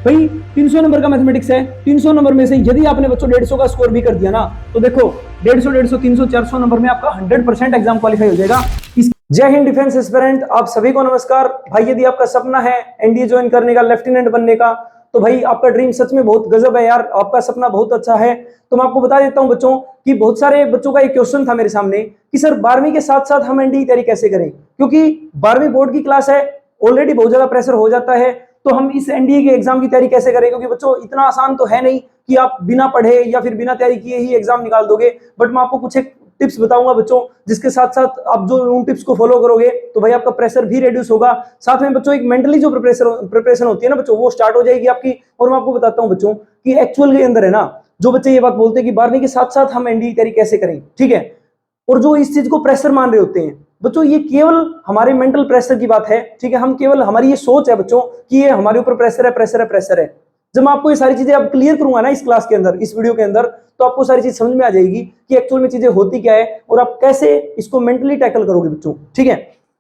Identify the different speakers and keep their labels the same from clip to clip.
Speaker 1: भाई 300 नंबर का मैथमेटिक्स है, 300 नंबर में से यदि आपने बच्चों 150 का स्कोर भी कर दिया ना, तो देखो 150, 300, 400 नंबर में आपका 100% एग्जाम क्वालिफाई हो जाएगा। जय हिंद डिफेंस एस्पिरेंट, आप सभी को नमस्कार। भाई यदि आपका सपना है एनडीए ज्वाइन करने का, लेफ्टिनेंट बनने का, तो भाई आपका ड्रीम सच में बहुत गजब है यार, आपका सपना बहुत अच्छा है। तो मैं आपको बता देता हूं बच्चों कि बहुत सारे बच्चों का एक क्वेश्चन था मेरे सामने कि सर 12वीं के साथ साथ हम एनडीए की तैयारी कैसे करें, क्योंकि 12वीं बोर्ड की क्लास है, ऑलरेडी बहुत ज्यादा प्रेशर हो जाता है, तो हम इस एनडीए के एग्जाम की तैयारी कैसे करें, क्योंकि बच्चों इतना आसान तो है नहीं कि आप बिना पढ़े या फिर बिना तैयारी किए ही एग्जाम निकाल दोगे। बट मैं आपको कुछ एक टिप्स बताऊंगा बच्चों, जिसके साथ साथ आप जो उन टिप्स को फॉलो करोगे तो भाई आपका प्रेशर भी रिड्यूस होगा। साथ में बच्चों एक मेंटली जो प्रिपरेशन होती है ना बच्चों, वो स्टार्ट हो जाएगी आपकी। और मैं आपको बताता हूं बच्चों कि एक्चुअल के अंदर है ना, जो बच्चे ये बात बोलते हैं कि 12वीं के साथ साथ हम एनडीए की तैयारी कैसे करें, ठीक है, और जो इस चीज को प्रेशर मान रहे होते हैं बच्चों, ये केवल हमारे मेंटल प्रेशर की बात है, ठीक है। हम केवल हमारी ये सोच है बच्चों कि ये हमारे ऊपर प्रेशर है, प्रेशर है, प्रेशर है। जब मैं आपको ये सारी चीजें अब क्लियर करूंगा ना इस क्लास के अंदर, इस वीडियो के अंदर, तो आपको सारी चीज समझ में आ जाएगी कि एक्चुअल में चीजें होती क्या है और आप कैसे इसको मेंटली टैकल करोगे बच्चों, ठीक है।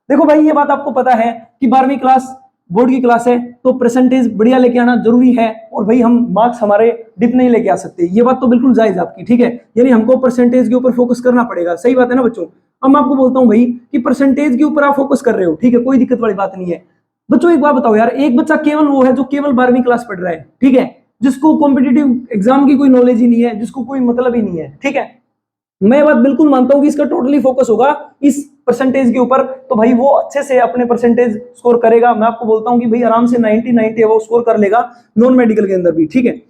Speaker 1: देखो भाई ये बात आपको पता है कि 12वीं क्लास बोर्ड की क्लास है, तो परसेंटेज बढ़िया लेके आना जरूरी है, और भाई हम मार्क्स हमारे डिप नहीं लेके आ सकते, ये बात तो बिल्कुल जायज है आपकी, ठीक है। यानी हमको परसेंटेज के ऊपर फोकस करना पड़ेगा, सही बात है ना बच्चों। अब मैं आपको बोलता हूं भाई कि परसेंटेज के ऊपर आप फोकस कर रहे हो, ठीक है, कोई दिक्कत वाली बात नहीं है। बच्चों एक बात बताओ यार, एक बच्चा केवल वो है जो केवल 12वीं क्लास पढ़ रहा है, ठीक है, जिसको कॉम्पिटिटिव एग्जाम की कोई नॉलेज ही नहीं है, जिसको कोई मतलब ही नहीं है, ठीक है। मैं बात बिल्कुल मानता हूं कि इसका टोटली फोकस होगा इस परसेंटेज के ऊपर, तो भाई वो अच्छे से अपने परसेंटेज स्कोर करेगा। मैं आपको बोलता हूं कि भाई आराम से 90 वो स्कोर कर लेगा नॉन मेडिकल के अंदर भी, ठीक है।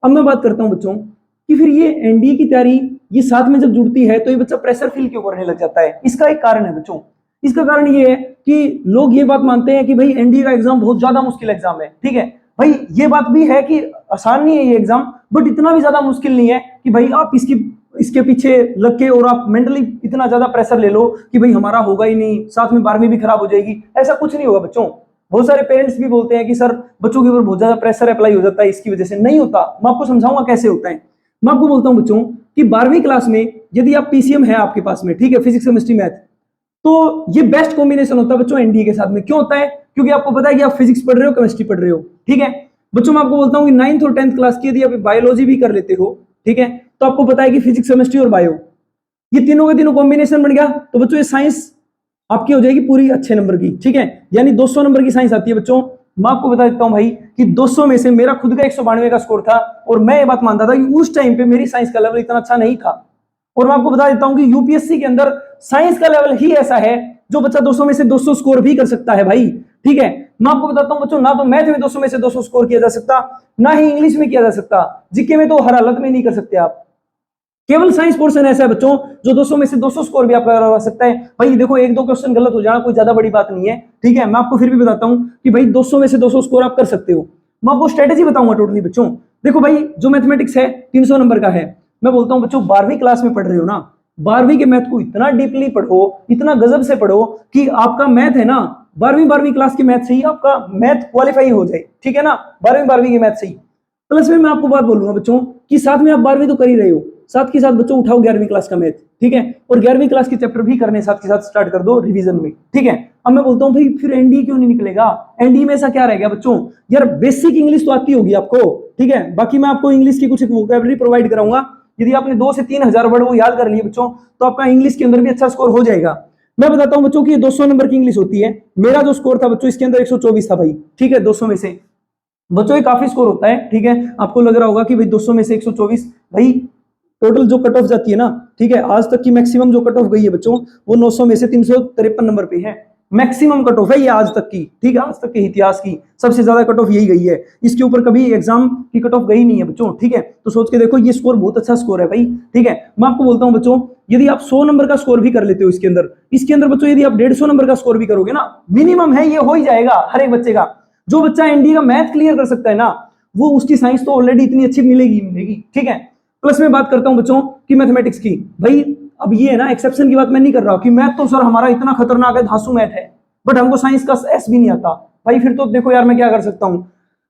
Speaker 1: अब मैं बात करता हूं बच्चों कि फिर ये एनडीए की तैयारी ये साथ में जब जुड़ती है तो ये बच्चा प्रेशर फील क्यों करने लग जाता है। इसका एक कारण है बच्चों, इसका कारण ये है कि लोग ये बात मानते हैं कि भाई एनडीए का एग्जाम बहुत ज्यादा मुश्किल एग्जाम है, ठीक है। भाई ये बात भी है कि आसान नहीं है ये एग्जाम, बट इतना भी ज्यादा मुश्किल नहीं है कि भाई आप इसके पीछे लग के और आप मेंटली इतना ज्यादा प्रेशर ले लो कि भाई हमारा होगा ही नहीं, साथ में 12वीं भी खराब हो जाएगी। ऐसा कुछ नहीं होगा बच्चों। बहुत सारे पेरेंट्स भी बोलते हैं कि सर बच्चों के ऊपर बहुत ज्यादा प्रेशर अप्लाई हो जाता है इसकी वजह से, नहीं होता। मैं आपको समझाऊंगा कैसे होता है। मैं आपको बोलता हूं बच्चों कि 12वीं क्लास में यदि आप पीसीएम है आपके पास में, ठीक है, फिजिक्स केमिस्ट्री मैथ, तो ये बेस्ट कॉम्बिनेशन होता है बच्चों एनडीए के साथ में। क्यों होता है? क्योंकि आपको पता है कि आप फिजिक्स पढ़ रहे हो, केमिस्ट्री पढ़ रहे हो, ठीक है। बच्चों मैं आपको बोलता हूं कि 9th और 10th क्लास की यदि आप बायोलॉजी भी कर लेते हो, ठीक है, तो आपको पता है कि फिजिक्स केमिस्ट्री और बायो ये तीनों के तीनों कॉम्बिनेशन बन गया, तो बच्चों ये साइंस आपकी हो जाएगी पूरी अच्छे नंबर की, ठीक है। यानी 200 नंबर की साइंस आती है बच्चों। मैं आपको बता देता हूं भाई कि 200 में से मेरा खुद का 192 का स्कोर था, और मैं ये बात मानता था कि उस टाइम पे मेरी साइंस का लेवल इतना अच्छा नहीं था। और मैं आपको बता देता हूं कि यूपीएससी के अंदर साइंस का लेवल ही ऐसा है जो बच्चा 200 में से 200 स्कोर भी कर सकता है भाई, ठीक है। मैं आपको बताता हूं बच्चों, ना तो मैथ में 200 में से 200 स्कोर किया जा सकता, ना ही इंग्लिश में किया जा सकता, जीके में तो हर हालत में नहीं कर सकते आप। केवल साइंस पोर्शन ऐसा है बच्चों जो 200 में से 200 स्कोर भी आपका करवा सकता है। भाई देखो एक दो क्वेश्चन गलत हो जाना कोई ज्यादा बड़ी बात नहीं है, ठीक है। मैं आपको फिर भी बताता हूं कि भाई 200 में से 200 स्कोर आप कर सकते हो। मैं आपको स्ट्रेटेजी बताऊंगा टोटली बच्चों। देखो भाई जो मैथमेटिक्स है 300 नंबर का है, मैं बोलता हूं बच्चों 12वीं क्लास में पढ़ रहे हो ना, 12वीं के मैथ को इतना डीपली पढ़ो, इतना गजब से पढ़ो कि आपका मैथ है ना 12वीं क्लास की मैथ से ही आपका मैथ क्वालिफाई हो जाए, ठीक है ना, 12वीं की मैथ से ही। प्लस में मैं आपको बात बोलूंगा बच्चों कि साथ में आप 12वीं तो कर ही रहे हो, साथ के साथ बच्चों उठाओ 11वीं क्लास का मैथ, ठीक है, और 11वीं क्लास के चैप्टर भी करने साथ के साथ स्टार्ट कर दो रिवीजन में, ठीक है। अब मैं बोलता हूं भाई फिर एनडीए क्यों नहीं निकलेगा? एनडीए में ऐसा क्या रह गया बच्चों, यार बेसिक इंग्लिश तो आती होगी आपको, ठीक है, बाकी मैं आपको इंग्लिश की कुछ वोकैबुलरी प्रोवाइड कराऊंगा। यदि आपने 2 से 3 हजार वर्ड वो याद कर लिए बच्चों, तो आपका इंग्लिश के अंदर भी अच्छा स्कोर हो जाएगा। मैं बताता हूं बच्चों की 200 नंबर की इंग्लिश होती है। मेरा जो स्कोर था बच्चों इसके अंदर 124 था भाई, ठीक है, 200 में से। बच्चों ये काफी स्कोर होता है, ठीक है। आपको लग रहा होगा कि भाई 200 में से 124, भाई टोटल जो कट ऑफ जाती है ना, ठीक है, आज तक की मैक्सिमम जो कट ऑफ गई है बच्चों वो 900 में से 353 नंबर पे है। मैक्सिमम कट ऑफ है ये आज तक की, ठीक है, आज तक के इतिहास की सबसे ज्यादा कट ऑफ यही गई है। इसके ऊपर कभी एग्जाम की कट ऑफ गई नहीं है बच्चों, ठीक है। तो सोच के देखो ये स्कोर बहुत अच्छा स्कोर है भाई, ठीक है। मैं आपको बोलता हूं बच्चों यदि आप 100 नंबर का स्कोर भी कर लेते हो इसके अंदर बच्चों, यदि आप 150 नंबर का स्कोर भी करोगे ना, मिनिमम है ये हो ही जाएगा हर एक बच्चे का। जो बच्चा एनडीए का मैथ क्लियर कर सकता है ना, वो उसकी साइंस तो ऑलरेडी इतनी अच्छी मिलेगी, ठीक है। प्लस में बात करता हूं बच्चों की मैथमेटिक्स की, भाई अब ये है ना एक्सेप्शन की बात मैं नहीं कर रहा कि मैथ तो सर हमारा इतना खतरनाक है, धांसू मैथ है, बट हमको साइंस का एस भी नहीं आता। भाई फिर तो देखो यार मैं क्या कर सकता हूं।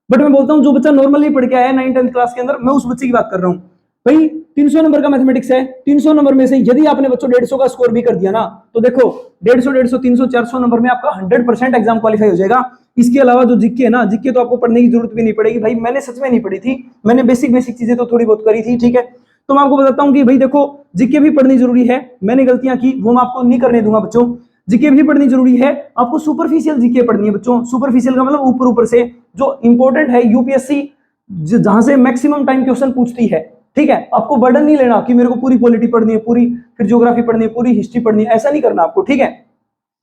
Speaker 1: बट मैं बोलता हूं जो बच्चा नॉर्मली पढ़ के आया 9th-10th क्लास के अंदर, मैं उस बच्चे की बात कर रहा हूं। भाई 300 नंबर का मैथमेटिक्स है, 300 नंबर में से यदि आपने बच्चों 150 का स्कोर भी कर दिया ना, तो देखो 150, 300, 400 नंबर में आपका 100% एग्जाम क्वालिफाई हो जाएगा। इसके अलावा जो जीके है ना, जीके तो आपको पढ़ने की जरूरत भी नहीं पड़ेगी भाई, मैंने सच में नहीं पढ़ी थी, मैंने बेसिक चीजें तो थोड़ी बहुत करी थी, ठीक है। तो मैं आपको बताता हूँ कि भाई देखो, जीके भी पढ़नी जरूरी है, मैंने गलतियां की वो मैं आपको नहीं करने दूंगा बच्चों। जीके भी पढ़नी जरूरी है, आपको सुपरफिशियल जीके पढ़नी है बच्चों। सुपरफिशियल का मतलब ऊपर ऊपर से, जो इंपॉर्टेंट है यूपीएससी जहां से मैक्सिमम टाइम क्वेश्चन पूछती है, ठीक है। आपको बर्डन नहीं लेना कि मेरे को पूरी पॉलिटी पढ़नी है, पूरी फिर ज्योग्राफी पढ़नी है, पूरी हिस्ट्री पढ़नी है, ऐसा नहीं करना आपको, ठीक है।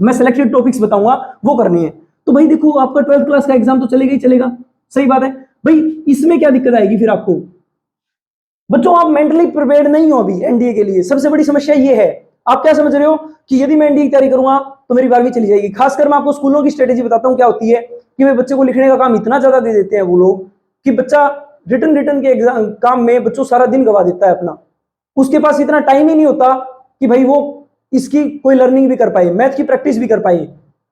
Speaker 1: मैं सिलेक्टेड टॉपिक्स बताऊंगा, वो करनी है। तो भाई देखो, आपका 12th क्लास का एग्जाम तो चलेगा ही चलेगा, सही बात है भाई। इसमें क्या दिक्कत आएगी फिर आपको? बच्चों आप मेंटली प्रिपेयर्ड नहीं हो अभी एनडीए के लिए, सबसे बड़ी समस्या ये है। आप क्या समझ रहे हो कि यदि मैं एनडीए की तैयारी करूंगा तो मेरी 12वीं चली जाएगी। खासकर मैं आपको स्कूलों की स्ट्रेटेजी बताता हूं क्या होती है, कि वे बच्चे को लिखने का काम इतना ज्यादा दे देते हैं वो लोग, कि बच्चा रिटर्न के एग्जाम काम में बच्चों सारा दिन गवा देता है अपना। उसके पास इतना टाइम ही नहीं होता कि भाई वो इसकी कोई लर्निंग भी कर पाए, मैथ की प्रैक्टिस भी कर पाए।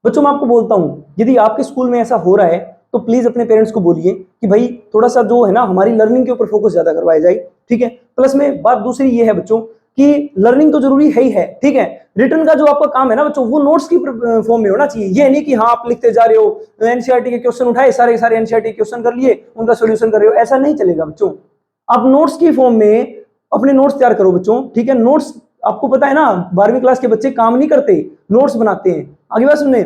Speaker 1: बच्चों मैं आपको बोलता हूं, यदि आपके स्कूल में ऐसा हो रहा है तो प्लीज अपने पेरेंट्स को बोलिए कि भाई थोड़ा सा जो है ना, हमारी लर्निंग के ऊपर फोकस ज्यादा करवाया जाए, ठीक है। प्लस में बात दूसरी ये है बच्चों कि लर्निंग तो जरूरी है ही है, ठीक है। रिटर्न का जो आपका काम है ना बच्चों, वो नोट्स की फॉर्म में होना चाहिए। ये नहीं कि हाँ आप लिखते जा रहे हो, एनसीईआरटी के क्वेश्चन उठाए, सारे एनसीईआरटी के क्वेश्चन कर लिए, उनका सोल्यूशन कर रहे हो, ऐसा नहीं चलेगा बच्चों। आप नोट्स की फॉर्म में अपने नोट्स तैयार करो बच्चों, ठीक है। नोट्स आपको पता है ना, 12वीं क्लास के बच्चे काम नहीं करते, नोट्स बनाते हैं। आगे बात सुनने,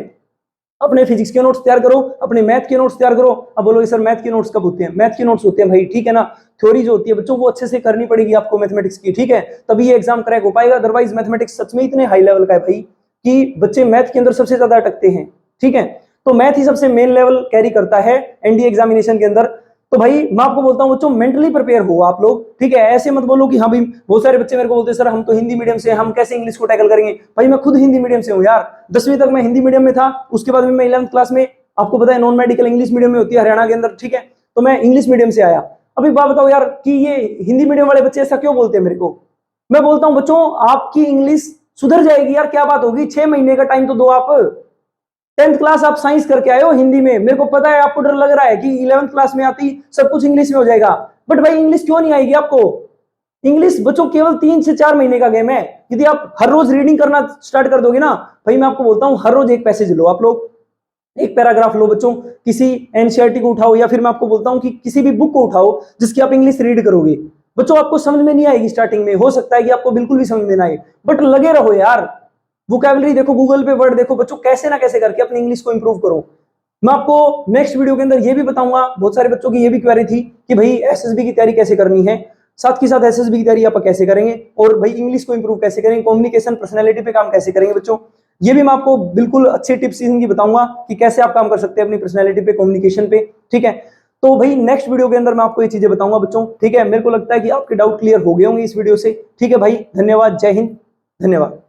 Speaker 1: अपने फिजिक्स के नोट्स तैयार करो, अपने मैथ के नोट्स तैयार करो। अब बोलोगे सर मैथ के नोट्स कब होते हैं? मैथ के नोट्स होते हैं भाई, ठीक है ना। थ्योरी जो होती है बच्चों, वो अच्छे से करनी पड़ेगी आपको मैथमेटिक्स की, ठीक है, तभी ये एग्जाम क्रैक हो पाएगा। अदरवाइज मैथमेटिक्स सच में इतने हाई लेवल का है भाई कि बच्चे मैथ के अंदर सबसे ज्यादा अटकते हैं, ठीक है। तो मैथ ही सबसे मेन लेवल कैरी करता है एनडीए एग्जामिनेशन के अंदर। तो भाई मैं आपको बोलता हूं बच्चों, मेंटली प्रिपेयर हो आप लोग, ठीक है। ऐसे मत बोलो कि हाँ भाई, बहुत सारे बच्चे मेरे को बोलते हैं सर हम तो हिंदी मीडियम से, हम कैसे इंग्लिश को टैकल करेंगे। भाई मैं खुद हिंदी मीडियम से हूँ यार, 10वीं तक मैं हिंदी मीडियम में था, उसके बाद में मैं 11th क्लास में, आपको पता है नॉन मेडिकल इंग्लिश मीडियम में होती है हरियाणा के अंदर, ठीक है। तो मैं इंग्लिश मीडियम से आया। अभी बात बताओ यार कि ये हिंदी मीडियम वाले बच्चे ऐसा क्यों बोलते हैं मेरे को? मैं बोलता हूं बच्चों, आपकी इंग्लिश सुधर जाएगी यार, क्या बात होगी, 6 महीने का टाइम तो दो आप। 10th क्लास आप साइंस करके आए हो हिंदी में, मेरे को पता है आपको डर लग रहा है कि 11th क्लास में आती सब कुछ इंग्लिश में हो जाएगा, बट भाई इंग्लिश क्यों नहीं आएगी आपको? इंग्लिश बच्चों केवल 3 से 4 महीने का गेम है। यदि आप हर रोज रीडिंग करना स्टार्ट कर दोगे ना भाई, मैं आपको बोलता हूं हर रोज एक पैसेज लो आप लोग, एक पैराग्राफ लो बच्चों, किसी एनसीईआरटी को उठाओ, या फिर मैं आपको बोलता हूं कि किसी भी बुक को उठाओ जिसकी आप इंग्लिश रीड करोगे। बच्चों आपको समझ में नहीं आएगी स्टार्टिंग में, हो सकता है कि आपको बिल्कुल भी समझ में ना आए, बट लगे रहो यार। वोकैबुलरी देखो, गूगल पे वर्ड देखो बच्चों, कैसे ना कैसे करके अपनी इंग्लिश को इंप्रूव करो। मैं आपको नेक्स्ट वीडियो के अंदर ये भी बताऊंगा, बहुत सारे बच्चों की ये भी क्वेरी थी कि भाई एसएसबी की तैयारी कैसे करनी है, साथ के साथ एसएसबी की तैयारी आप कैसे करेंगे, और भाई इंग्लिश को इंप्रूव कैसे करेंगे, कम्युनिकेशन पर्सनैलिटी पे काम कैसे करेंगे बच्चों। ये भी मैं आपको बिल्कुल अच्छे टिप्स इनकी बताऊंगा कि कैसे आप काम कर सकते हैं अपनी पर्सनैलिटी पे, कम्युनिकेशन पे, ठीक है। तो भाई नेक्स्ट वीडियो के अंदर मैं आपको ये चीजें बताऊंगा बच्चों, ठीक है। मेरे को लगता है कि आपके डाउट क्लियर हो गए होंगे इस वीडियो से, ठीक है भाई। धन्यवाद, जय हिंद, धन्यवाद।